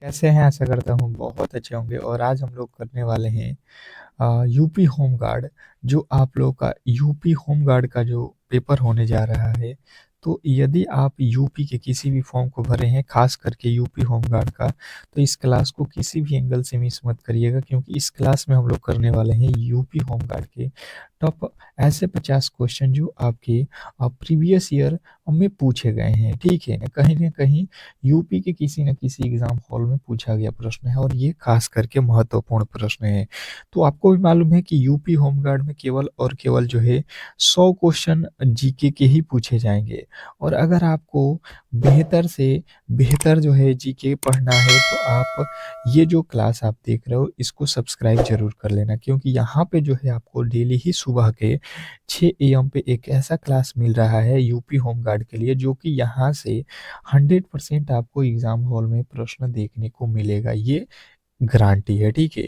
कैसे हैं? आशा करता हूँ बहुत अच्छे होंगे और आज हम लोग करने वाले हैं यूपी होम गार्ड। जो आप लोग का यूपी होम गार्ड का जो पेपर होने जा रहा है, तो यदि आप यूपी के किसी भी फॉर्म को भरे हैं, खास करके यूपी होम गार्ड का, तो इस क्लास को किसी भी एंगल से मिस मत करिएगा, क्योंकि इस क्लास में हम लोग करने वाले हैं यूपी होम गार्ड के टॉप ऐसे 50 क्वेश्चन जो आपके प्रीवियस ईयर में पूछे गए हैं। ठीक है, कहीं ना कहीं यूपी के किसी न किसी एग्जाम हॉल में पूछा गया प्रश्न है और ये खास करके महत्वपूर्ण प्रश्न है। तो आपको भी मालूम है कि यूपी होमगार्ड में केवल और केवल जो है 100 क्वेश्चन जीके के ही पूछे जाएंगे। और अगर आपको बेहतर से बेहतर जो है जीके पढ़ना है, तो आप ये जो क्लास आप देख रहे हो इसको सब्सक्राइब जरूर कर लेना, क्योंकि यहाँ पे जो है आपको डेली ही सुबह के 6 AM पे एक ऐसा क्लास मिल रहा है यूपी होमगार्ड के लिए, जो कि यहाँ से 100% आपको एग्जाम हॉल में प्रश्न देखने को मिलेगा। ये गारंटी है। ठीक है,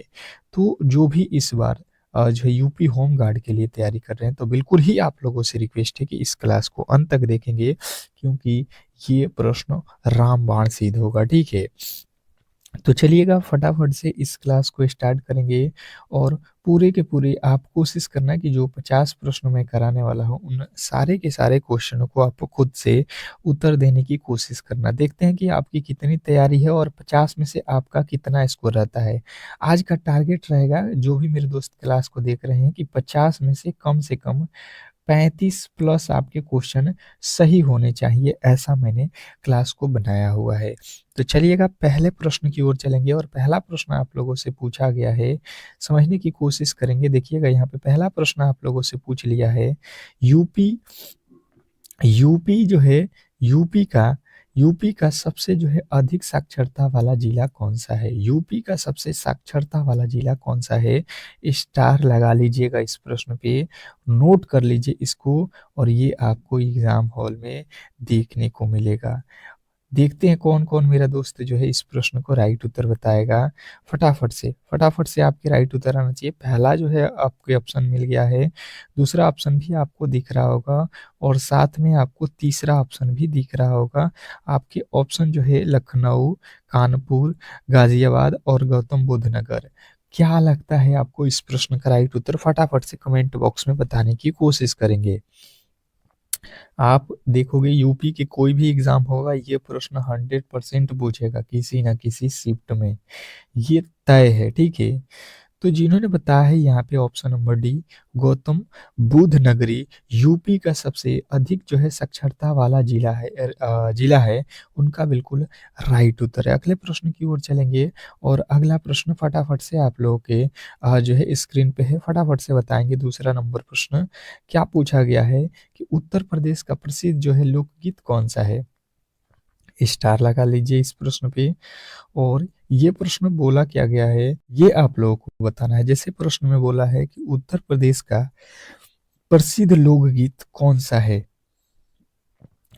तो जो भी इस बार जो है यूपी होम गार्ड के लिए तैयारी कर रहे हैं, तो बिल्कुल ही आप लोगों से रिक्वेस्ट है कि इस क्लास को अंत तक देखेंगे, क्योंकि ये प्रश्न रामबाण सिद्ध होगा। ठीक है, तो चलिएगा फटाफट से इस क्लास को स्टार्ट करेंगे। और पूरे के पूरे आप कोशिश करना कि जो 50 प्रश्न मैं कराने वाला हूँ, उन सारे के सारे क्वेश्चनों को आपको खुद से उत्तर देने की कोशिश करना। देखते हैं कि आपकी कितनी तैयारी है और 50 में से आपका कितना स्कोर रहता है। आज का टारगेट रहेगा, जो भी मेरे दोस्त क्लास को देख रहे हैं, कि 50 में से कम 35 प्लस आपके क्वेश्चन सही होने चाहिए, ऐसा मैंने क्लास को बनाया हुआ है। तो चलिएगा पहले प्रश्न की ओर चलेंगे और पहला प्रश्न आप लोगों से पूछा गया है, समझने की कोशिश करेंगे। देखिएगा यहाँ पे पहला प्रश्न आप लोगों से पूछ लिया है, यूपी यूपी जो है यूपी का यूपी का सबसे जो है अधिक साक्षरता वाला जिला कौन सा है? यूपी का सबसे साक्षरता वाला जिला कौन सा है? स्टार लगा लीजिएगा इस प्रश्न पे, नोट कर लीजिए इसको, और ये आपको एग्जाम हॉल में देखने को मिलेगा। देखते हैं कौन कौन मेरा दोस्त जो है इस प्रश्न को राइट उत्तर बताएगा। फटाफट से आपके राइट उत्तर आना चाहिए। पहला जो है आपको ऑप्शन मिल गया है, दूसरा ऑप्शन भी आपको दिख रहा होगा, और साथ में आपको तीसरा ऑप्शन भी दिख रहा होगा। आपके ऑप्शन जो है लखनऊ, कानपुर, गाजियाबाद और गौतम बुद्ध नगर। क्या लगता है आपको इस प्रश्न का राइट उत्तर? फटाफट से कमेंट बॉक्स में बताने की कोशिश करेंगे। आप देखोगे यूपी के कोई भी एग्जाम होगा, ये प्रश्न 100% पूछेगा किसी ना किसी शिफ्ट में, ये तय है। ठीक है, तो जिन्होंने बताया है यहाँ पे option number D, Gautam Buddha नगरी यूपी का सबसे अधिक जो है साक्षरता वाला जिला है, उनका बिल्कुल राइट उत्तर है। अगले प्रश्न की ओर चलेंगे और अगला प्रश्न फटाफट से आप लोगों के जो है स्क्रीन पे है, फटाफट से बताएंगे। दूसरा नंबर प्रश्न क्या पूछा गया है कि उत्तर प्रदेश का प्रसिद्ध जो है लोकगीत कौन सा है? स्टार लगा लीजिए इस प्रश्न पे। और ये प्रश्न बोला क्या गया है, ये आप लोगों को बताना है। जैसे प्रश्न में बोला है कि उत्तर प्रदेश का प्रसिद्ध लोकगीत कौन सा है,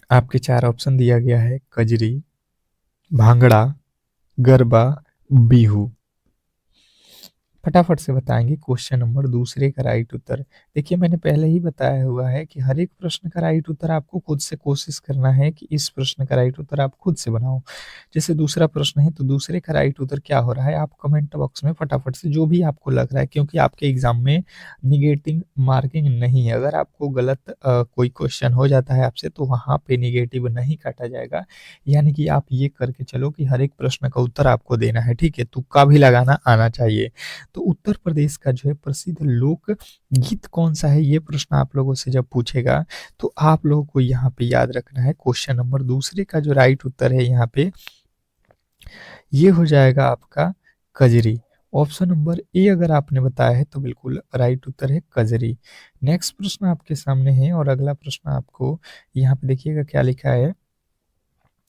आपके चार ऑप्शन दिया गया है, कजरी, भांगड़ा, गरबा, बिहू। फटाफट से बताएंगे क्वेश्चन नंबर दूसरे का राइट उत्तर। देखिए मैंने पहले ही बताया हुआ है कि हर एक प्रश्न का राइट उत्तर आपको खुद से कोशिश करना है कि इस प्रश्न का राइट उत्तर आप खुद से बनाओ। जैसे दूसरा प्रश्न है, तो दूसरे का राइट उत्तर क्या हो रहा है, आप कमेंट बॉक्स में फटाफट से जो भी आपको लग रहा है, क्योंकि आपके एग्जाम में निगेटिव मार्किंग नहीं है। अगर आपको गलत कोई क्वेश्चन हो जाता है आपसे, तो वहां पे निगेटिव नहीं काटा जाएगा। यानी कि आप ये करके चलो कि हर एक प्रश्न का उत्तर आपको देना है। ठीक है, तुक्का भी लगाना आना चाहिए। तो उत्तर प्रदेश का जो है प्रसिद्ध लोक गीत कौन सा है, ये प्रश्न आप लोगों से जब पूछेगा, तो आप लोगों को यहाँ पे याद रखना है क्वेश्चन नंबर दूसरे का जो राइट उत्तर है यहाँ पे, ये हो जाएगा आपका कजरी। ऑप्शन नंबर ए अगर आपने बताया है तो बिल्कुल राइट उत्तर है कजरी। नेक्स्ट प्रश्न आपके सामने है और अगला प्रश्न आपको यहाँ पे देखिएगा क्या लिखा है,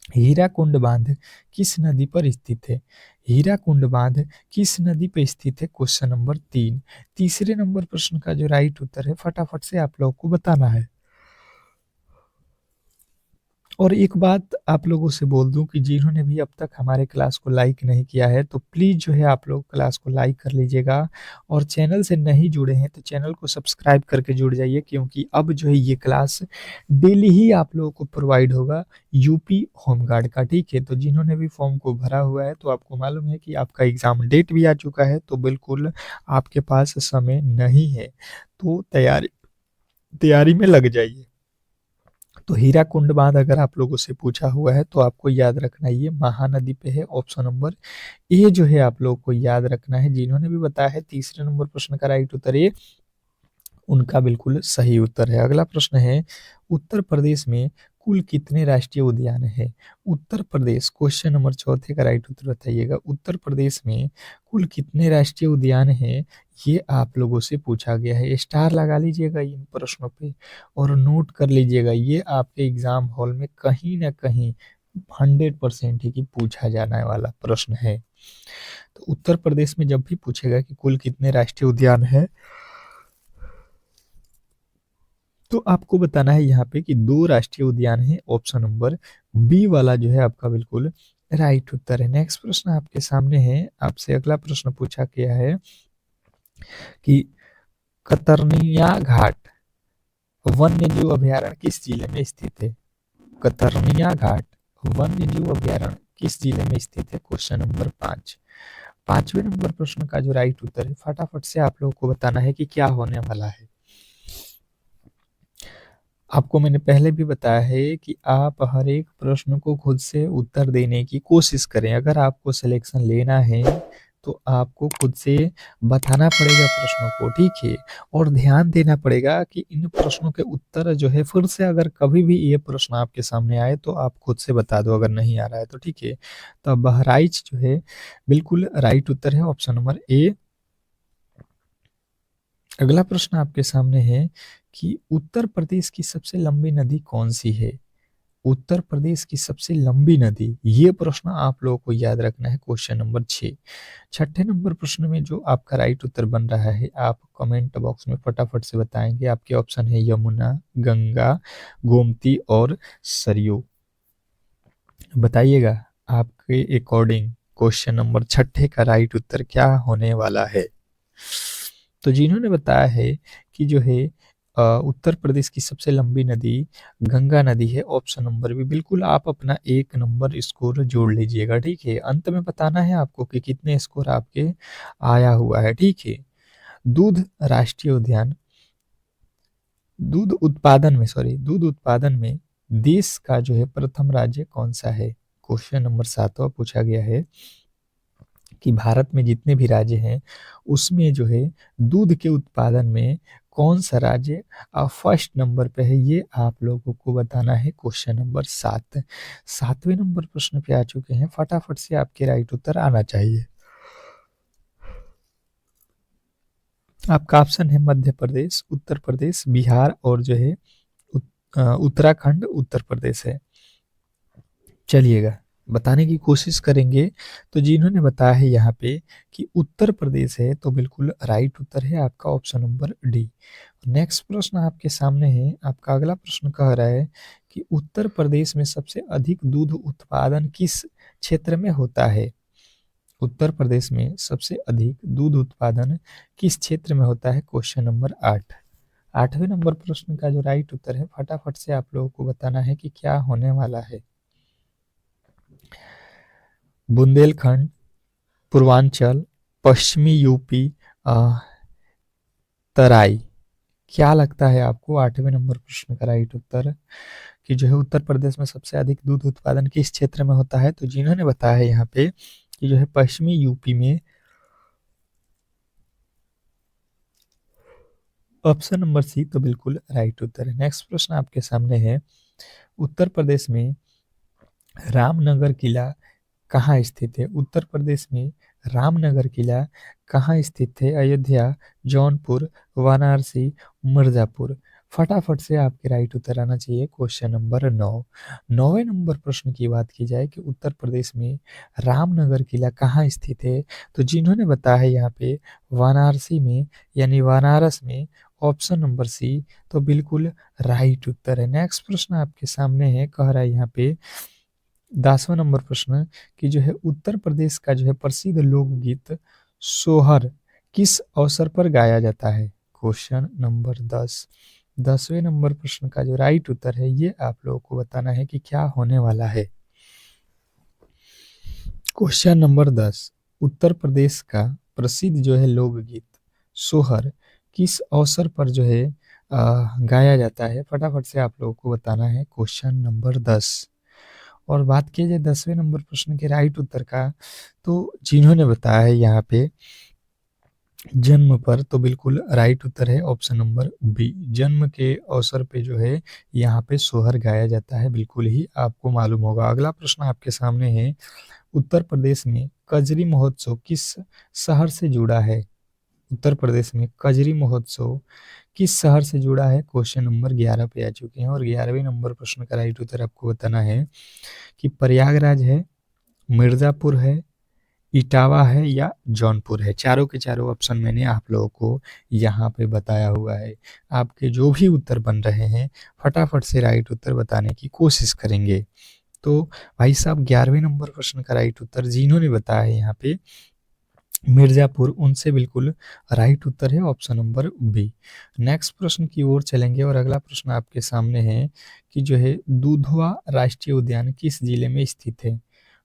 हीराकुंड बांध किस नदी पर स्थित है? हीराकुंड बांध किस नदी पर स्थित है? Question number 3। तीसरे नंबर प्रश्न का जो राइट उत्तर है, फटाफट से आप लोग को बताना है। और एक बात आप लोगों से बोल दूं कि जिन्होंने भी अब तक हमारे क्लास को लाइक नहीं किया है तो प्लीज़ जो है आप लोग क्लास को लाइक कर लीजिएगा, और चैनल से नहीं जुड़े हैं तो चैनल को सब्सक्राइब करके जुड़ जाइए, क्योंकि अब जो है ये क्लास डेली ही आप लोगों को प्रोवाइड होगा यूपी होमगार्ड का। ठीक है, तो जिन्होंने भी फॉर्म को भरा हुआ है तो आपको मालूम है कि आपका एग्ज़ाम डेट भी आ चुका है, तो बिल्कुल आपके पास समय नहीं है, तो तैयारी तैयारी में लग जाइए। तो हीराकुंड बांध अगर आप लोगों से पूछा हुआ है तो आपको याद रखना ये महानदी पे है, ऑप्शन नंबर ए जो है आप लोगों को याद रखना है। जिन्होंने भी बताया है तीसरे नंबर प्रश्न का राइट उत्तर ए, उनका बिल्कुल सही उत्तर है। अगला प्रश्न है, उत्तर प्रदेश में कुल कितने राष्ट्रीय उद्यान है? उत्तर प्रदेश, क्वेश्चन नंबर चौथे का राइट उत्तर बताइएगा। उत्तर प्रदेश में कुल कितने राष्ट्रीय उद्यान हैं, ये आप लोगों से पूछा गया है। स्टार लगा लीजिएगा इन प्रश्नों पे और नोट कर लीजिएगा, ये आपके एग्जाम हॉल में कहीं ना कहीं 100% ही कि पूछा जाने वाला प्रश्न है। तो उत्तर प्रदेश में जब भी पूछेगा कि कुल कितने राष्ट्रीय उद्यान है, तो आपको बताना है यहाँ पे कि 2 राष्ट्रीय उद्यान है, ऑप्शन नंबर बी वाला जो है आपका बिल्कुल राइट उत्तर है। नेक्स्ट प्रश्न आपके सामने है, आपसे अगला प्रश्न पूछा गया है कि कतरनिया घाट वन्य जीव अभयारण्य किस जिले में स्थित है? कतरनिया घाट वन्य जीव अभयारण्य किस जिले में स्थित है? Question number 5। पांचवें नंबर प्रश्न का जो राइट उत्तर है, फटाफट से आप लोगों को बताना है कि क्या होने वाला है। आपको मैंने पहले भी बताया है कि आप हर एक प्रश्न को खुद से उत्तर देने की कोशिश करें। अगर आपको सिलेक्शन लेना है तो आपको खुद से बताना पड़ेगा प्रश्नों को, ठीक है, और ध्यान देना पड़ेगा कि इन प्रश्नों के उत्तर जो है फिर से अगर कभी भी ये प्रश्न आपके सामने आए तो आप खुद से बता दो, अगर नहीं आ रहा है तो, ठीक है। तो बहराइच जो है बिल्कुल राइट उत्तर है, ऑप्शन नंबर ए। अगला प्रश्न आपके सामने है कि उत्तर प्रदेश की सबसे लंबी नदी कौन सी है? उत्तर प्रदेश की सबसे लंबी नदी, ये प्रश्न आप लोगों को याद रखना है, क्वेश्चन नंबर 6। छठे नंबर प्रश्न में जो आपका राइट उत्तर बन रहा है, आप कमेंट बॉक्स में फटाफट से बताएंगे। आपके ऑप्शन है यमुना, गंगा, गोमती और सरयू। बताइएगा आपके अकॉर्डिंग क्वेश्चन नंबर छठे का राइट उत्तर क्या होने वाला है। तो जिन्होंने बताया है कि जो है उत्तर प्रदेश की सबसे लंबी नदी गंगा नदी है, ऑप्शन नंबर बी, बिल्कुल आप अपना 1 नंबर स्कोर जोड़ लीजिएगा, ठीक है। अंत में बताना है आपको कि कितने स्कोर आपके आया हुआ है, ठीक है। दूध राष्ट्रीय उद्यान, दूध उत्पादन में देश का जो है प्रथम राज्य कौन सा है? क्वेश्चन नंबर 7वां पूछा गया है कि भारत में जितने भी राज्य हैं उसमें जो है दूध के उत्पादन में कौन सा राज्य फर्स्ट नंबर पे है, ये आप लोगों को बताना है, क्वेश्चन नंबर 7। 7वें नंबर प्रश्न पे आ चुके हैं, फटाफट से आपके राइट उत्तर आना चाहिए। आपका ऑप्शन है मध्य प्रदेश, उत्तर प्रदेश, बिहार और जो है उत्तराखंड, उत्तर प्रदेश है। चलिएगा बताने की कोशिश करेंगे। तो जिन्होंने बताया है यहाँ पे कि उत्तर प्रदेश है, तो बिल्कुल राइट उत्तर है आपका ऑप्शन नंबर डी। नेक्स्ट प्रश्न आपके सामने है, आपका अगला प्रश्न कह रहा है कि उत्तर प्रदेश में सबसे अधिक दूध उत्पादन किस क्षेत्र में होता है? उत्तर प्रदेश में सबसे अधिक दूध उत्पादन किस क्षेत्र में होता है? Question number 8। 8वें नंबर प्रश्न का जो राइट उत्तर है, फटाफट से आप लोगों को बताना है कि क्या होने वाला है। बुंदेलखंड, पूर्वांचल, पश्चिमी यूपी, तराई। क्या लगता है आपको 8वें नंबर प्रश्न का राइट उत्तर कि जो है उत्तर प्रदेश में सबसे अधिक दूध उत्पादन किस क्षेत्र में होता है? तो जिन्होंने बताया है यहाँ पे कि जो है पश्चिमी यूपी में, ऑप्शन नंबर सी, तो बिल्कुल राइट उत्तर है। नेक्स्ट प्रश्न आपके सामने है, उत्तर प्रदेश में रामनगर किला कहाँ स्थित है? उत्तर प्रदेश में रामनगर किला कहाँ स्थित है? अयोध्या, जौनपुर, वाराणसी, मिर्जापुर। फटाफट से आपके राइट उत्तर आना चाहिए, क्वेश्चन नंबर 9। 9वें नंबर प्रश्न की बात की जाए कि उत्तर प्रदेश में रामनगर किला कहाँ स्थित है, तो जिन्होंने बताया है यहाँ पे वाराणसी में, यानी बनारस में, ऑप्शन नंबर सी तो बिल्कुल राइट उत्तर है। नेक्स्ट प्रश्न आपके सामने है, कह रहा है यहाँ पे 10वां नंबर प्रश्न कि जो है उत्तर प्रदेश का जो है प्रसिद्ध लोकगीत सोहर किस अवसर पर गाया जाता है। Question number 10। 10वें नंबर प्रश्न का जो राइट उत्तर है ये आप लोगों को बताना है कि क्या होने वाला है। क्वेश्चन नंबर 10, उत्तर प्रदेश का प्रसिद्ध जो है लोकगीत सोहर किस अवसर पर जो है गाया जाता है। फटाफट से आप लोगों को बताना है क्वेश्चन नंबर 10। और बात की जाए 10वें नंबर प्रश्न के राइट उत्तर का, तो जिन्होंने बताया है यहाँ पे जन्म पर, तो बिल्कुल राइट उत्तर है ऑप्शन नंबर बी। जन्म के अवसर पे जो है यहाँ पे सोहर गाया जाता है, बिल्कुल ही आपको मालूम होगा। अगला प्रश्न आपके सामने है, उत्तर प्रदेश में कजरी महोत्सव किस शहर से जुड़ा है। उत्तर प्रदेश में कजरी महोत्सव किस शहर से जुड़ा है। क्वेश्चन नंबर 11 पे आ चुके हैं और 11वें नंबर प्रश्न का राइट उत्तर आपको बताना है कि प्रयागराज है, मिर्जापुर है, इटावा है या जौनपुर है। चारों के चारों ऑप्शन मैंने आप लोगों को यहाँ पे बताया हुआ है। आपके जो भी उत्तर बन रहे हैं फटाफट से राइट उत्तर बताने की कोशिश करेंगे। तो भाई साहब 11वें नंबर प्रश्न का राइट उत्तर जिन्होंने बताया है यहाँ पे मिर्जापुर, उनसे बिल्कुल राइट उत्तर है ऑप्शन नंबर बी। नेक्स्ट प्रश्न की ओर चलेंगे और अगला प्रश्न आपके सामने है कि जो है दुधवा राष्ट्रीय उद्यान किस जिले में स्थित है।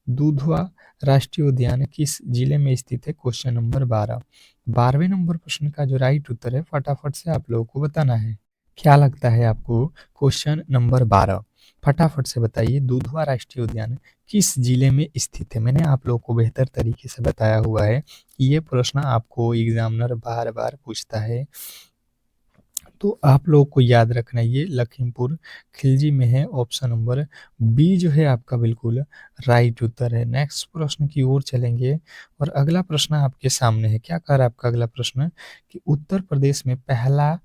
दुधवा राष्ट्रीय उद्यान किस जिले में स्थित है। Question number 12। 12वें नंबर प्रश्न का जो राइट उत्तर है फटाफट से आप लोगों को बताना है। क्या लगता है आपको। क्वेश्चन नंबर 12 फटाफट से बताइए, दुधवा राष्ट्रीय उद्यान किस जिले में स्थित है। मैंने आप लोगों को बेहतर तरीके से बताया हुआ है कि ये प्रश्न आपको एग्जामिनर बार बार पूछता है, तो आप लोगों को याद रखना ये लखीमपुर खिलजी में है। ऑप्शन नंबर बी जो है आपका बिल्कुल राइट उत्तर है। नेक्स्ट प्रश्न की ओर चलेंगे और अगला प्रश्न आपके सामने है। क्या कह रहा है आपका अगला प्रश्न कि उत्तर प्रदेश में पहला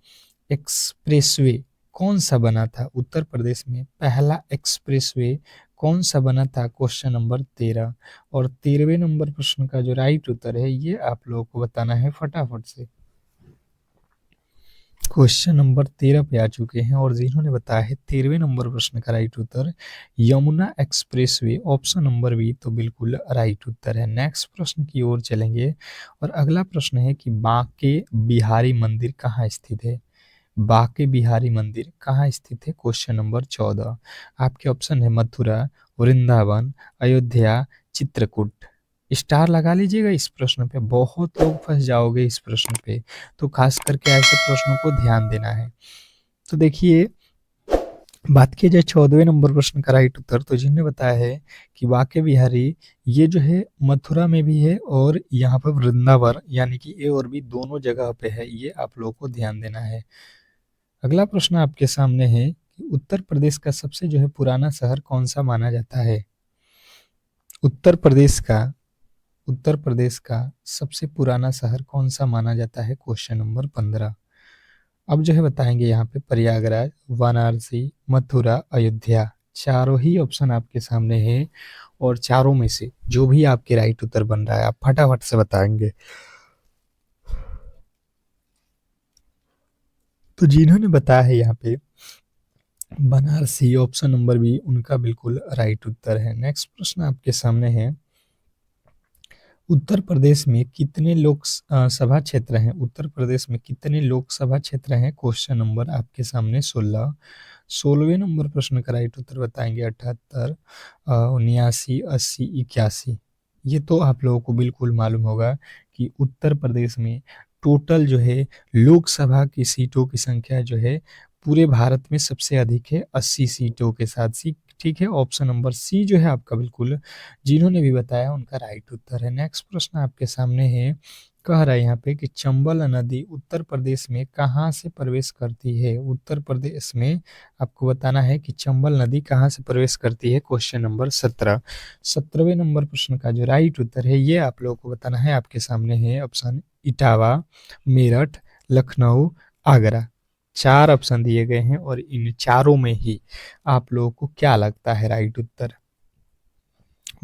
एक्सप्रेसवे कौन सा बना था। उत्तर प्रदेश में पहला एक्सप्रेसवे कौन सा बना था। क्वेश्चन नंबर 13 और 13वें नंबर प्रश्न का जो राइट उत्तर है ये आप लोगों को बताना है फटाफट से। क्वेश्चन नंबर 13 पे आ चुके हैं और जिन्होंने बताया है 13वें नंबर प्रश्न का राइट उत्तर Yamuna expressway, option number B तो बिल्कुल राइट उत्तर है। नेक्स्ट प्रश्न की ओर चलेंगे और अगला प्रश्न है कि बांके बिहारी मंदिर कहाँ स्थित है। बांके बिहारी मंदिर कहाँ स्थित है। Question number 14। आपके ऑप्शन है मथुरा, वृंदावन, अयोध्या, चित्रकूट। स्टार लगा लीजिएगा इस प्रश्न पे, बहुत लोग फंस जाओगे इस प्रश्न पे, तो खास करके ऐसे प्रश्नों को ध्यान देना है। तो देखिए बात की जाए 14वें नंबर प्रश्न का राइट उत्तर, तो जिन्होंने बताया है कि बांके बिहारी ये जो है मथुरा में भी है और यहाँ पर वृंदावन यानी कि ए और बी दोनों जगह पे है, ये आप लोगों को ध्यान देना है। अगला प्रश्न आपके सामने है कि उत्तर प्रदेश का सबसे जो है पुराना शहर कौन सा माना जाता है। उत्तर प्रदेश का सबसे पुराना शहर कौन सा माना जाता है। Question number 15। अब जो है बताएंगे यहाँ पे प्रयागराज, वाराणसी, मथुरा, अयोध्या। चारों ही ऑप्शन आपके सामने है और चारों में से जो भी आपके राइट उत्तर बन रहा है आप फटाफट से बताएंगे। तो जिन्होंने बताया है यहाँ पे बनारसी, ऑप्शन नंबर बी उनका बिल्कुल राइट उत्तर है। नेक्स्ट प्रश्न आपके सामने है, उत्तर प्रदेश में कितने लोक सभा क्षेत्र हैं। उत्तर प्रदेश में कितने लोकसभा क्षेत्र हैं। क्वेश्चन नंबर आपके सामने 16। 16वें नंबर प्रश्न का राइट उत्तर बताएंगे 78, 79, 80, 81। ये तो आप लोगों को बिल्कुल मालूम होगा कि उत्तर प्रदेश में टोटल जो है लोकसभा की सीटों की संख्या जो है पूरे भारत में सबसे अधिक है, 80 सीटों के साथ सी। ठीक है, ऑप्शन नंबर सी जो है आपका बिल्कुल जिन्होंने भी बताया उनका राइट उत्तर है। नेक्स्ट प्रश्न आपके सामने है, कह रहा है यहाँ पे कि चंबल नदी उत्तर प्रदेश में कहाँ से प्रवेश करती है। उत्तर प्रदेश में आपको बताना है कि चंबल नदी कहाँ से प्रवेश करती है। Question number 17। 17वें नंबर प्रश्न का जो राइट उत्तर है ये आप लोगों को बताना है। आपके सामने है ऑप्शन इटावा, मेरठ, लखनऊ, आगरा। 4 ऑप्शन दिए गए हैं और इन चारों में ही आप लोगों को क्या लगता है राइट उत्तर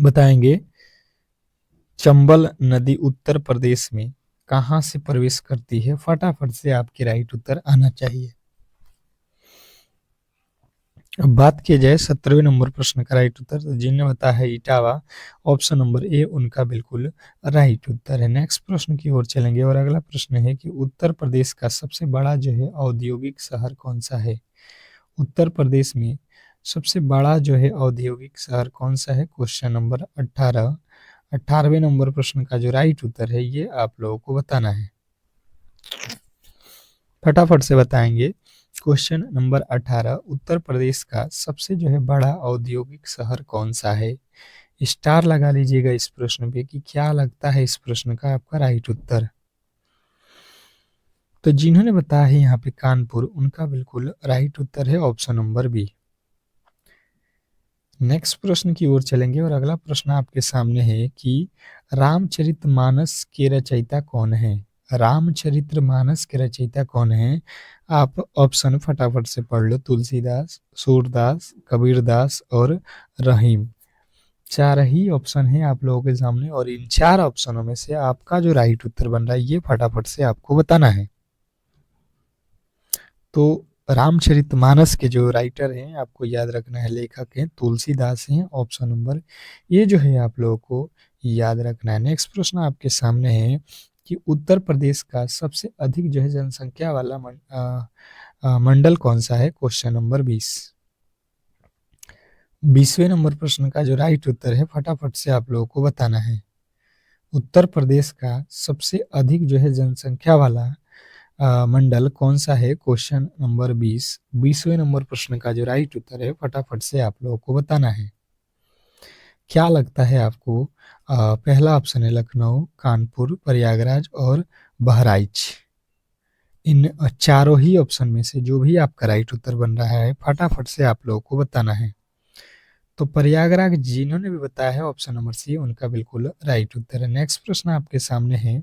बताएंगे। चंबल नदी उत्तर प्रदेश में कहाँ से प्रवेश करती है? फटाफट से आपके राइट उत्तर आना चाहिए। अब बात किया जाए 17वें नंबर प्रश्न का राइट उत्तर, तो जिन्हें बताया है इटावा, ऑप्शन नंबर ए उनका बिल्कुल राइट उत्तर है। नेक्स्ट प्रश्न की ओर चलेंगे और अगला प्रश्न है कि उत्तर प्रदेश का सबसे बड़ा जो है औद्योगिक शहर कौन सा है? उत्तर प्रदेश में सबसे बड़ा जो है औद्योगिक शहर कौन सा है? Question number 18। 18वें नंबर प्रश्न का जो राइट उत्तर है ये आप लोगों को बताना है, फटाफट से बताएंगे। क्वेश्चन नंबर 18, उत्तर प्रदेश का सबसे जो है बड़ा औद्योगिक शहर कौन सा है? स्टार लगा लीजिएगा इस प्रश्न पे कि क्या लगता है इस प्रश्न का आपका राइट उत्तर। तो जिन्होंने बताया है यहाँ पे कानपुर, उनका बिल्कुल राइट उत्तर है ऑप्शन नंबर बी। नेक्स्ट प्रश्न की ओर चलेंगे और अगला प्रश्न आपके सामने है कि रामचरितमानस के रचयिता कौन है? रामचरितमानस के रचयिता कौन है? आप ऑप्शन फटाफट से पढ़ लो। तुलसीदास, सूरदास, कबीरदास और रहीम। 4 ही ऑप्शन है आप लोगों के सामने और इन 4 ऑप्शनों में से आपका जो राइट उत्तर बन रहा है ये फटाफट से आपको बताना है। तो रामचरितमानस के जो राइटर हैं आपको याद रखना है, लेखक हैं तुलसीदास हैं, ऑप्शन नंबर ये जो है आप लोगों को याद रखना है। नेक्स्ट प्रश्न आपके सामने है कि उत्तर प्रदेश का सबसे अधिक जो है जनसंख्या वाला मंडल कौन सा है? Question number 20। 20वें नंबर प्रश्न का जो राइट उत्तर है फटाफट से आप लोगों को बताना है। उत्तर प्रदेश का सबसे अधिक जो है जनसंख्या वाला मंडल कौन सा है? Question number 20। 20वें नंबर प्रश्न का जो राइट उत्तर है फटाफट से आप लोगों को बताना है। क्या लगता है आपको? पहला ऑप्शन है लखनऊ, कानपुर, प्रयागराज और बहराइच। इन चारों ही ऑप्शन में से जो भी आपका राइट उत्तर बन रहा है फटाफट से आप लोगों को बताना है। तो प्रयागराज जिन्होंने भी बताया है ऑप्शन नंबर सी उनका बिल्कुल राइट उत्तर है। नेक्स्ट प्रश्न आपके सामने है,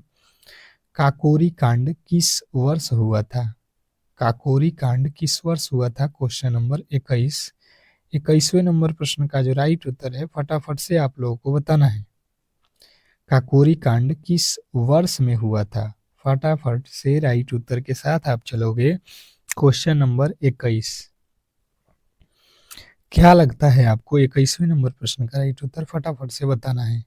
काकोरी कांड किस वर्ष हुआ था? काकोरी कांड किस वर्ष हुआ था? Question number 21। 21वें नंबर प्रश्न का जो राइट उत्तर है फटाफट से आप लोगों को बताना है। काकोरी कांड किस वर्ष में हुआ था? फटाफट से राइट उत्तर के साथ आप चलोगे। Question number 21। क्या लगता है आपको 21वें नंबर प्रश्न का राइट उत्तर? फटाफट से बताना है।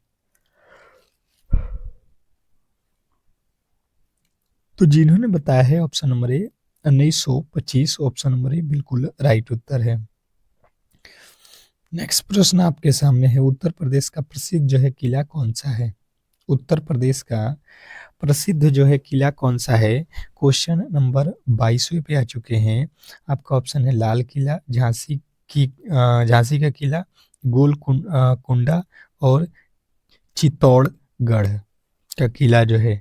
तो जिन्होंने बताया है option number A 1925, option number A बिल्कुल राइट उत्तर है। नेक्स्ट प्रश्न आपके सामने है, उत्तर प्रदेश का प्रसिद्ध जो है किला कौन सा है? उत्तर प्रदेश का प्रसिद्ध जो है किला कौन सा है? क्वेश्चन नंबर 22वें पे आ चुके हैं। आपका ऑप्शन है लाल किला, झांसी का किला, कुंडा और चित्तौड़गढ़ का किला जो है।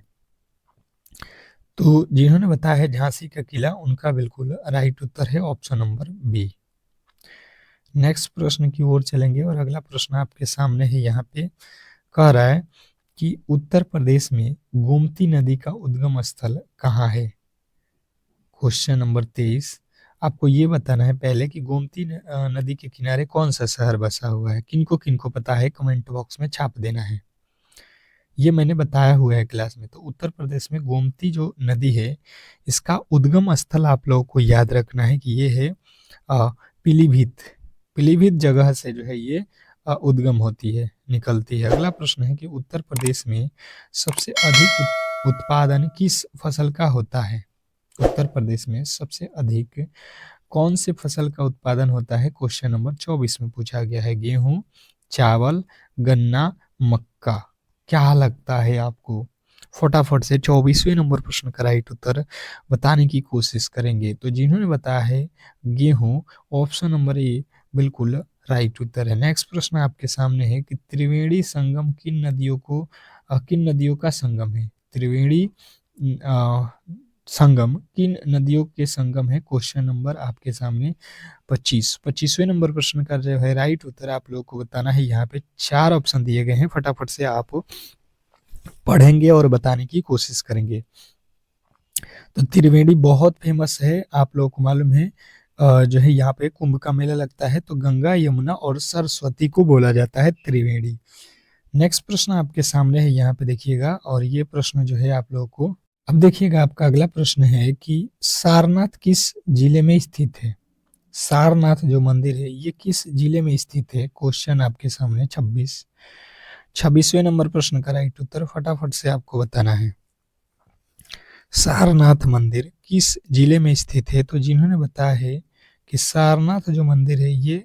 तो जिन्होंने बताया है झांसी का किला, उनका बिल्कुल राइट उत्तर है ऑप्शन नंबर बी। नेक्स्ट प्रश्न की ओर चलेंगे और अगला प्रश्न आपके सामने है, यहाँ पे कह रहा है कि उत्तर प्रदेश में गोमती नदी का उद्गम स्थल कहाँ है? Question number 23। आपको ये बताना है पहले कि गोमती नदी के किनारे कौन सा शहर बसा हुआ है। किनको किनको पता है कमेंट बॉक्स में छाप देना है। ये मैंने बताया हुआ है क्लास में। तो उत्तर प्रदेश में गोमती जो नदी है इसका उद्गम स्थल आप लोगों को याद रखना है कि ये है पीलीभीत। पीलीभीत जगह से जो है ये उद्गम होती है, निकलती है। अगला प्रश्न है कि उत्तर प्रदेश में सबसे अधिक उत्पादन किस फसल का होता है? उत्तर प्रदेश में सबसे अधिक कौन से फसल का उत्पादन होता है? क्वेश्चन नंबर 24 में पूछा गया है। गेहूं, चावल, गन्ना, मक्का। क्या लगता है आपको? फटाफट से 24वें नंबर प्रश्न का राइट उत्तर बताने की कोशिश करेंगे। तो जिन्होंने बताया है गेहूं, ऑप्शन नंबर ए बिल्कुल राइट उत्तर है। नेक्स्ट प्रश्न आपके सामने है कि त्रिवेणी संगम किन नदियों का संगम है? त्रिवेणी संगम किन नदियों के संगम है? क्वेश्चन नंबर आपके सामने 25वें नंबर प्रश्न का जो है राइट उत्तर आप लोगों को बताना है। यहाँ पे 4 ऑप्शन दिए गए हैं, फटाफट से आप पढ़ेंगे और बताने की कोशिश करेंगे। तो त्रिवेणी बहुत फेमस है, आप लोगों को मालूम है। जो है यहाँ पे कुंभ का मेला लगता है, तो गंगा, यमुना और सरस्वती को बोला जाता है त्रिवेणी। नेक्स्ट प्रश्न आपके सामने है, यहाँ पे देखिएगा, और ये प्रश्न जो है आप लोगों को, अब देखिएगा आपका अगला प्रश्न है कि सारनाथ किस जिले में स्थित है। सारनाथ जो मंदिर है ये किस जिले में स्थित है, क्वेश्चन आपके सामने 26वें नंबर प्रश्न का राइट उत्तर फटाफट से आपको बताना है। सारनाथ मंदिर किस जिले में स्थित है, तो जिन्होंने बताया है कि सारनाथ जो मंदिर है ये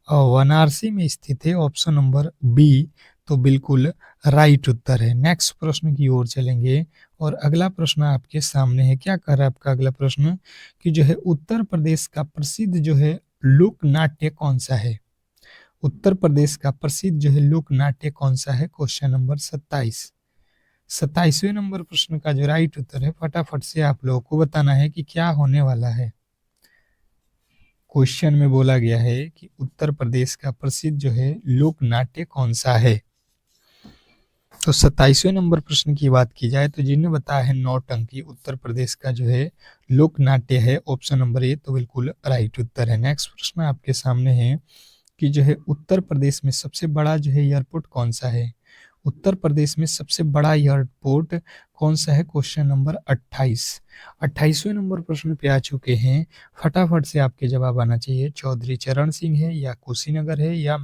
वाराणसी में स्थित है, ऑप्शन नंबर बी तो बिल्कुल राइट उत्तर है। नेक्स्ट प्रश्न की ओर चलेंगे और अगला प्रश्न आपके सामने है। क्या कह रहा है आपका अगला प्रश्न कि जो है उत्तर प्रदेश का प्रसिद्ध जो है लोक नाट्य कौन सा है। उत्तर प्रदेश का प्रसिद्ध जो है लोक नाट्य कौन सा है, क्वेश्चन नंबर 27वें नंबर प्रश्न का जो राइट उत्तर है फटाफट से आप लोगों को बताना है कि क्या होने वाला है। क्वेश्चन में बोला गया है कि उत्तर प्रदेश का प्रसिद्ध जो है लोक नाट्य कौन सा है। तो 27वें नंबर प्रश्न की बात की जाए तो जिन्हें बताया है नौटंकी उत्तर प्रदेश का जो है लोक नाट्य है, ऑप्शन नंबर ए तो बिल्कुल राइट उत्तर है। नेक्स्ट प्रश्न आपके सामने है कि जो है उत्तर प्रदेश में सबसे बड़ा जो है एयरपोर्ट कौन सा है। उत्तर प्रदेश में सबसे बड़ा एयरपोर्ट कौन सा है, क्वेश्चन नंबर 28वें नंबर प्रश्न पे आ चुके हैं। फटाफट से आपके जवाब आना चाहिए। चौधरी चरण सिंह है या कुशीनगर है या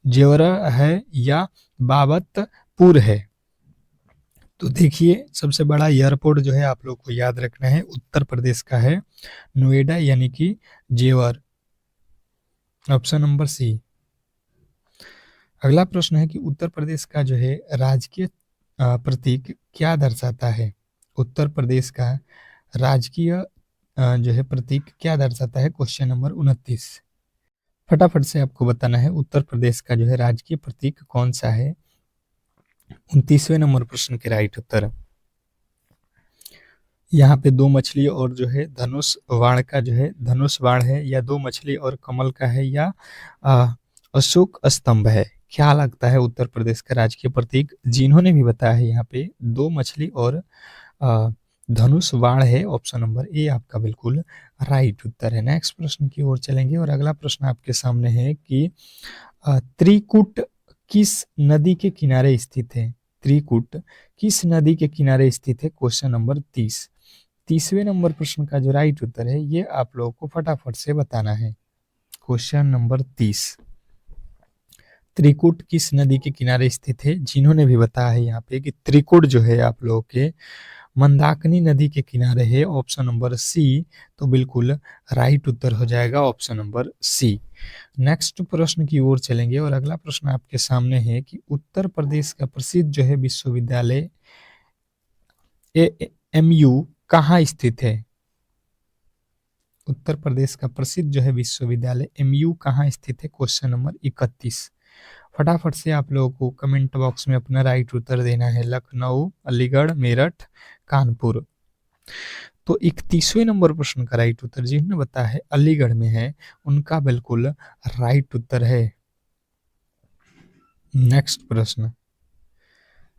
जेवरा है या बाबतपुर है। तो देखिए सबसे बड़ा एयरपोर्ट जो है आप लोग को याद रखना है उत्तर प्रदेश का है नोएडा यानी कि जेवर, ऑप्शन नंबर सी। अगला प्रश्न है कि उत्तर प्रदेश का जो है राजकीय प्रतीक क्या दर्शाता है। उत्तर प्रदेश का राजकीय जो है प्रतीक क्या दर्शाता है, क्वेश्चन नंबर 29। फटाफट से आपको बताना है उत्तर प्रदेश का जो है राजकीय प्रतीक कौन सा है। 29वें नंबर प्रश्न के राइट उत्तर, यहाँ पे दो मछली और जो है धनुष बाण का जो है धनुष बाण है या दो मछली और कमल का है या अशोक स्तंभ है। क्या लगता है उत्तर प्रदेश का राजकीय प्रतीक, जिन्होंने भी बताया है यहाँ पे दो मछली और धनुष बाण है, ऑप्शन नंबर ए आपका बिल्कुल राइट उत्तर है। नेक्स्ट प्रश्न की ओर चलेंगे और अगला प्रश्न आपके सामने है कि त्रिकुट किस नदी के किनारे स्थित है। त्रिकुट किस नदी के किनारे स्थित है, क्वेश्चन नंबर 30वें नंबर प्रश्न का जो राइट उत्तर है ये आप लोगों को फटाफट से बताना है। क्वेश्चन नंबर 30, त्रिकुट किस नदी के किनारे स्थित है, जिन्होंने भी बताया है यहाँ पे कि त्रिकुट जो है आप लोगों के मंदाकिनी नदी के किनारे है, ऑप्शन नंबर सी तो बिल्कुल राइट उत्तर हो जाएगा, ऑप्शन नंबर सी। नेक्स्ट प्रश्न की ओर चलेंगे और अगला प्रश्न आपके सामने है कि उत्तर प्रदेश का प्रसिद्ध जो है विश्वविद्यालय एएमयू कहाँ स्थित है। उत्तर प्रदेश का प्रसिद्ध जो है विश्वविद्यालय एमयू कहाँ स्थित है, क्वेश्चन नंबर 31। फटाफट से आप लोगों को कमेंट बॉक्स में अपना राइट उत्तर देना है। लखनऊ, अलीगढ़, मेरठ, कानपुर। तो 31वें नंबर प्रश्न का राइट उत्तर जिन्होंने बताया है अलीगढ़ में है, उनका बिल्कुल राइट उत्तर है। नेक्स्ट प्रश्न,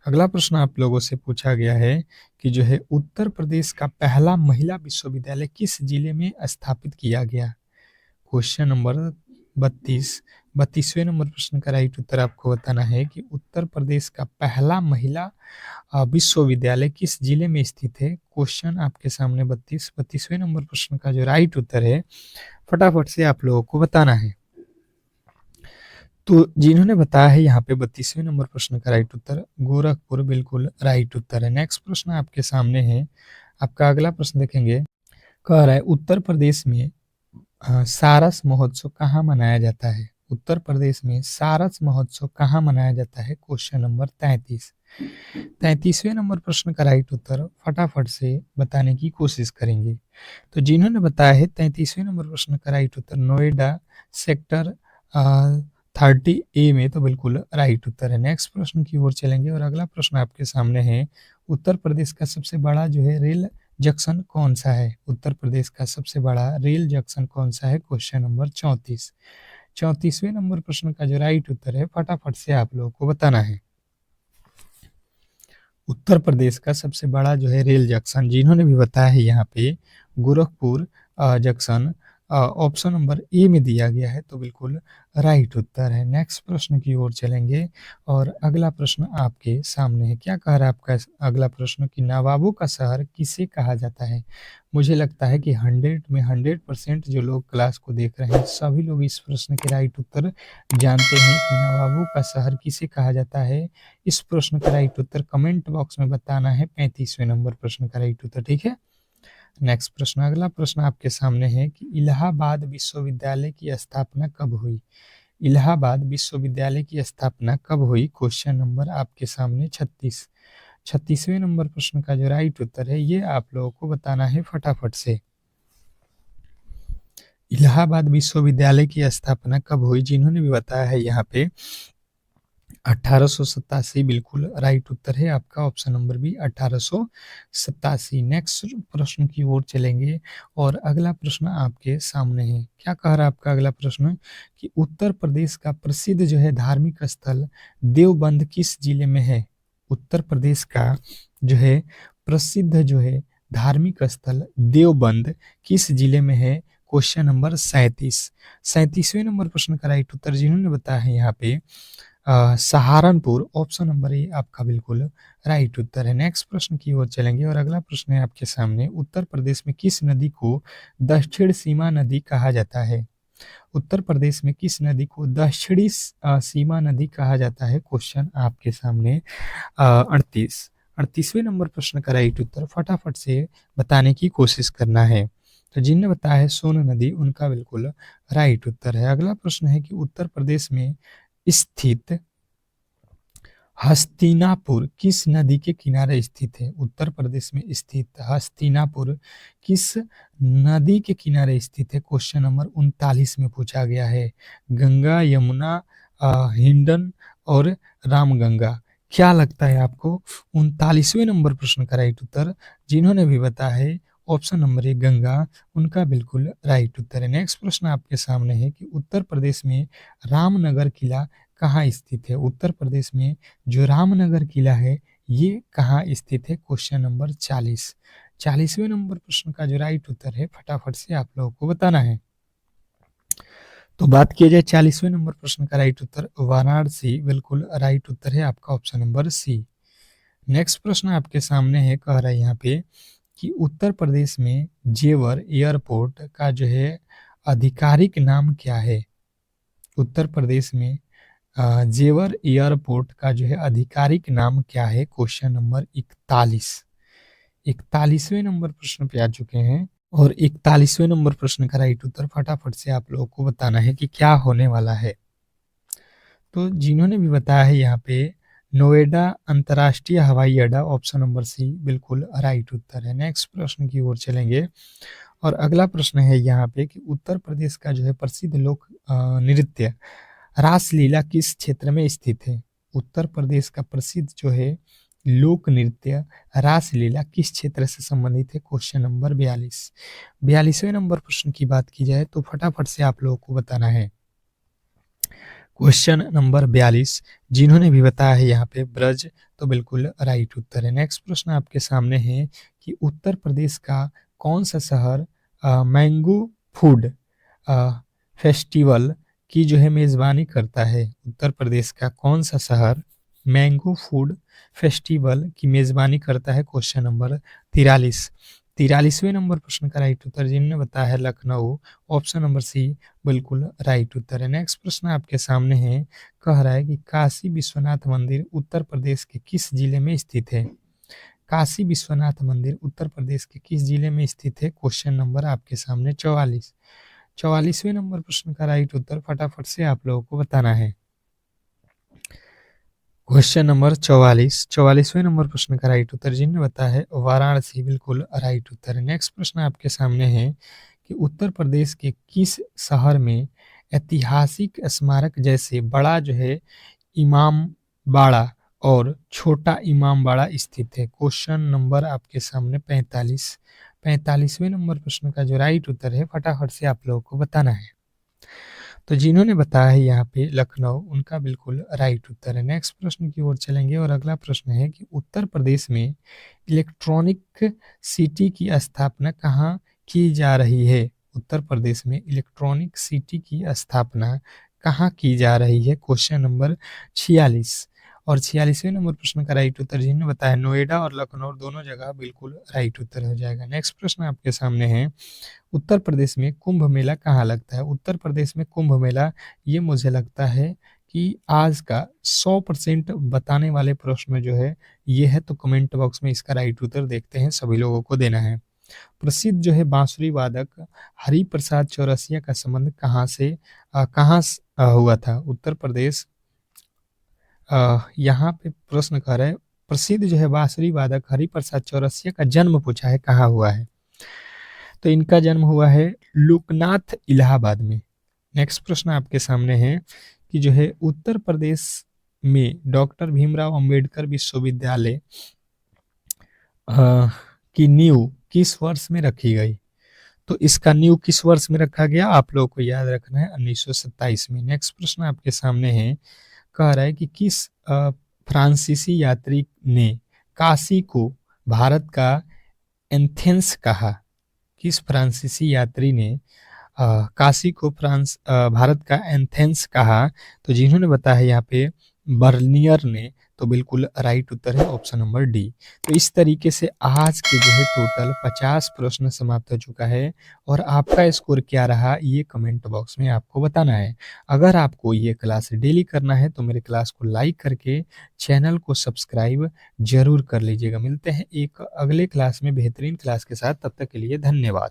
अगला प्रश्न आप लोगों से पूछा गया है कि जो है उत्तर प्रदेश का पहला महिला विश्वविद्यालय किस जिले में स्थापित किया गया। क्वेश्चन नंबर 32वें नंबर प्रश्न का राइट उत्तर आपको बताना है कि उत्तर प्रदेश का पहला महिला विश्वविद्यालय किस जिले में स्थित है। क्वेश्चन आपके सामने 32वें नंबर प्रश्न का जो राइट उत्तर है फटाफट से आप लोगों को बताना है। तो जिन्होंने बताया है यहाँ पे 32वें नंबर प्रश्न का राइट उत्तर गोरखपुर बिल्कुल राइट उत्तर है। नेक्स्ट प्रश्न आपके सामने है, आपका अगला प्रश्न देखेंगे, कह रहा है उत्तर प्रदेश में सारस महोत्सव कहाँ मनाया जाता है। उत्तर प्रदेश में सारस महोत्सव कहाँ मनाया जाता है, क्वेश्चन नंबर 33वें नंबर प्रश्न का राइट उत्तर फटाफट से बताने की कोशिश करेंगे। तो जिन्होंने बताया है 33वें नंबर प्रश्न का राइट उत्तर नोएडा सेक्टर 30A में तो बिल्कुल राइट उत्तर है। नेक्स्ट प्रश्न की ओर चलेंगे और अगला प्रश्न आपके सामने है, उत्तर प्रदेश का सबसे बड़ा जो है रेल जंक्शन कौन सा है। उत्तर प्रदेश का सबसे बड़ा रेल जंक्शन कौन सा है, क्वेश्चन नंबर 34वें नंबर प्रश्न का जो राइट उत्तर है फटाफट से आप लोगों को बताना है। उत्तर प्रदेश का सबसे बड़ा जो है रेल जंक्शन जिन्होंने भी बताया है यहाँ पे Gorakhpur junction option number A में दिया गया है, तो बिल्कुल राइट उत्तर है। नेक्स्ट प्रश्न की ओर चलेंगे और अगला प्रश्न आपके सामने है। क्या कह रहा है आपका अगला प्रश्न कि नवाबों का शहर किसे कहा जाता है? मुझे लगता है कि 100 में 100% जो लोग क्लास को देख रहे हैं सभी लोग इस प्रश्न के राइट उत्तर जानते हैं कि नवाबों का शहर किसे कहा जाता है। इस प्रश्न का राइट उत्तर कमेंट बॉक्स में बताना है। 35वें नंबर प्रश्न का राइट उत्तर, ठीक है। नेक्स्ट प्रश्न, अगला प्रश्न आपके सामने है कि इलाहाबाद विश्वविद्यालय की स्थापना कब हुई? इलाहाबाद विश्वविद्यालय की स्थापना कब हुई? क्वेश्चन नंबर आपके सामने 36वें नंबर प्रश्न का जो राइट उत्तर है ये आप लोगों को बताना है फटाफट से। इलाहाबाद विश्वविद्यालय की स्थापना कब हुई? जिन्होंने भी बताया है यहाँ पे 1887 बिल्कुल राइट उत्तर है आपका, ऑप्शन नंबर बी 1887। नेक्स्ट प्रश्न की ओर चलेंगे और अगला प्रश्न आपके सामने है। क्या कह रहा है आपका अगला प्रश्न कि उत्तर प्रदेश का प्रसिद्ध जो है धार्मिक स्थल देवबंद किस जिले में है? उत्तर प्रदेश का जो है प्रसिद्ध जो है धार्मिक स्थल देवबंद किस जिले में है? क्वेश्चन नंबर 37वें नंबर प्रश्न का राइट उत्तर जिन्होंने बताया है यहाँ पे सहारनपुर, ऑप्शन नंबर ए आपका बिल्कुल राइट उत्तर है। नेक्स्ट प्रश्न की ओर चलेंगे और अगला प्रश्न है आपके सामने। उत्तर प्रदेश में किस नदी को दक्षिण सीमा नदी कहा जाता है? उत्तर प्रदेश में किस नदी को दक्षिणी सीमा नदी कहा जाता है? क्वेश्चन आपके सामने 38वें नंबर प्रश्न का राइट उत्तर फटाफट से बताने की कोशिश करना है। तो जिनने बताया है सोन नदी उनका बिल्कुल राइट उत्तर है। अगला प्रश्न है कि उत्तर प्रदेश में स्थित हस्तिनापुर किस नदी के किनारे स्थित है? उत्तर प्रदेश में स्थित हस्तिनापुर किस नदी के किनारे स्थित है? क्वेश्चन नंबर 39 में पूछा गया है। गंगा, यमुना, हिंडन और रामगंगा। क्या लगता है आपको? 39वें नंबर प्रश्न का राइट उत्तर जिन्होंने भी बताया है ऑप्शन नंबर 1 गंगा, उनका बिल्कुल राइट उत्तर है। नेक्स्ट प्रश्न आपके सामने है कि उत्तर प्रदेश में रामनगर किला कहाँ स्थित है? उत्तर प्रदेश में जो रामनगर किला है ये कहाँ स्थित है? क्वेश्चन नंबर 40वें नंबर प्रश्न का जो राइट उत्तर है फटाफट से आप लोगों को बताना है। तो बात किया जाए 40वें नंबर प्रश्न का राइट उत्तर वाराणसी, बिल्कुल राइट उत्तर है आपका, ऑप्शन नंबर सी। नेक्स्ट प्रश्न आपके सामने है, कह रहा है यहाँ पे कि उत्तर प्रदेश में जेवर एयरपोर्ट का जो है आधिकारिक नाम क्या है? उत्तर प्रदेश में जेवर एयरपोर्ट का जो है आधिकारिक नाम क्या है? क्वेश्चन नंबर 41वें नंबर प्रश्न पे आ चुके हैं और 41वें नंबर प्रश्न का राइट उत्तर फटाफट से आप लोगों को बताना है कि क्या होने वाला है। तो जिन्होंने भी बताया है यहाँ पे नोएडा अंतर्राष्ट्रीय हवाई अड्डा, ऑप्शन नंबर सी बिल्कुल राइट उत्तर है। नेक्स्ट प्रश्न की ओर चलेंगे और अगला प्रश्न है यहाँ पे कि उत्तर प्रदेश का जो है प्रसिद्ध लोक नृत्य रासलीला किस क्षेत्र में स्थित है? उत्तर प्रदेश का प्रसिद्ध जो है लोक नृत्य रासलीला किस क्षेत्र से संबंधित है? क्वेश्चन नंबर 42वें नंबर प्रश्न की बात की जाए तो फटाफट से आप लोगों को बताना है। क्वेश्चन नंबर 42 जिन्होंने भी बताया है यहाँ पे ब्रज, तो बिल्कुल राइट उत्तर है। नेक्स्ट प्रश्न आपके सामने है कि उत्तर प्रदेश का कौन सा शहर मैंगो फूड फेस्टिवल की जो है मेज़बानी करता है? उत्तर प्रदेश का कौन सा शहर मैंगो फूड फेस्टिवल की मेज़बानी करता है? क्वेश्चन नंबर 43वें नंबर प्रश्न का राइट उत्तर जिन्होंने बताया है लखनऊ, ऑप्शन नंबर सी बिल्कुल राइट उत्तर है। नेक्स्ट प्रश्न आपके सामने है, कह रहा है कि काशी विश्वनाथ मंदिर उत्तर प्रदेश के किस जिले में स्थित है? काशी विश्वनाथ मंदिर उत्तर प्रदेश के किस जिले में स्थित है? क्वेश्चन नंबर आपके सामने 44वें नंबर प्रश्न का राइट उत्तर फटाफट से आप लोगों को बताना है। क्वेश्चन नंबर 44वें नंबर प्रश्न का राइट उत्तर जिन्होंने बताया है वाराणसी, बिल्कुल राइट उत्तर है। नेक्स्ट प्रश्न आपके सामने है कि उत्तर प्रदेश के किस शहर में ऐतिहासिक स्मारक जैसे बड़ा जो है इमाम बाड़ा और छोटा इमाम बाड़ा स्थित है? क्वेश्चन नंबर आपके सामने 45वें नंबर प्रश्न का जो राइट उत्तर है फटाफट से आप लोगों को बताना है। तो जिन्होंने बताया है यहाँ पे लखनऊ, उनका बिल्कुल राइट उत्तर है। नेक्स्ट प्रश्न की ओर चलेंगे और अगला प्रश्न है कि उत्तर प्रदेश में इलेक्ट्रॉनिक सिटी की स्थापना कहाँ की जा रही है? उत्तर प्रदेश में इलेक्ट्रॉनिक सिटी की स्थापना कहाँ की जा रही है? Question number 46। और 46वें नंबर प्रश्न का राइट उत्तर जिन्होंने बताया नोएडा और लखनऊ दोनों जगह बिल्कुल राइट उत्तर हो जाएगा। नेक्स्ट प्रश्न आपके सामने है, उत्तर प्रदेश में कुंभ मेला कहाँ लगता है? उत्तर प्रदेश में कुंभ मेला, ये मुझे लगता है कि आज का 100% बताने वाले प्रश्न जो है ये है, तो कमेंट बॉक्स में इसका राइट उत्तर देखते हैं, सभी लोगों को देना है। प्रसिद्ध जो है बांसुरी वादक हरिप्रसाद चौरसिया का संबंध कहाँ हुआ था? उत्तर प्रदेश, यहाँ पे प्रश्न कर रहे हैं प्रसिद्ध जो है बांसुरी वादक हरिप्रसाद चौरसिया का जन्म पूछा है, कहाँ हुआ है? तो इनका जन्म हुआ है लोकनाथ इलाहाबाद में। नेक्स्ट प्रश्न आपके सामने है कि जो है उत्तर प्रदेश में डॉक्टर भीमराव अंबेडकर विश्वविद्यालय की नींव किस वर्ष में रखी गई? तो इसका नींव किस वर्ष में रखा गया आप लोगों को याद रखना है, 1927 में। नेक्स्ट प्रश्न आपके सामने है, कह रहा है कि किस फ्रांसीसी यात्री ने काशी को भारत का एथेंस कहा? किस फ्रांसीसी यात्री ने काशी को भारत का एथेंस कहा? तो जिन्होंने बताया यहाँ पे बर्नियर ने, तो बिल्कुल राइट उत्तर है ऑप्शन नंबर डी। तो इस तरीके से आज के जो है टोटल 50 प्रश्न समाप्त हो चुका है, और आपका स्कोर क्या रहा ये कमेंट बॉक्स में आपको बताना है। अगर आपको ये क्लास डेली करना है तो मेरे क्लास को लाइक करके चैनल को सब्सक्राइब जरूर कर लीजिएगा। मिलते हैं एक अगले क्लास में बेहतरीन क्लास के साथ, तब तक के लिए धन्यवाद।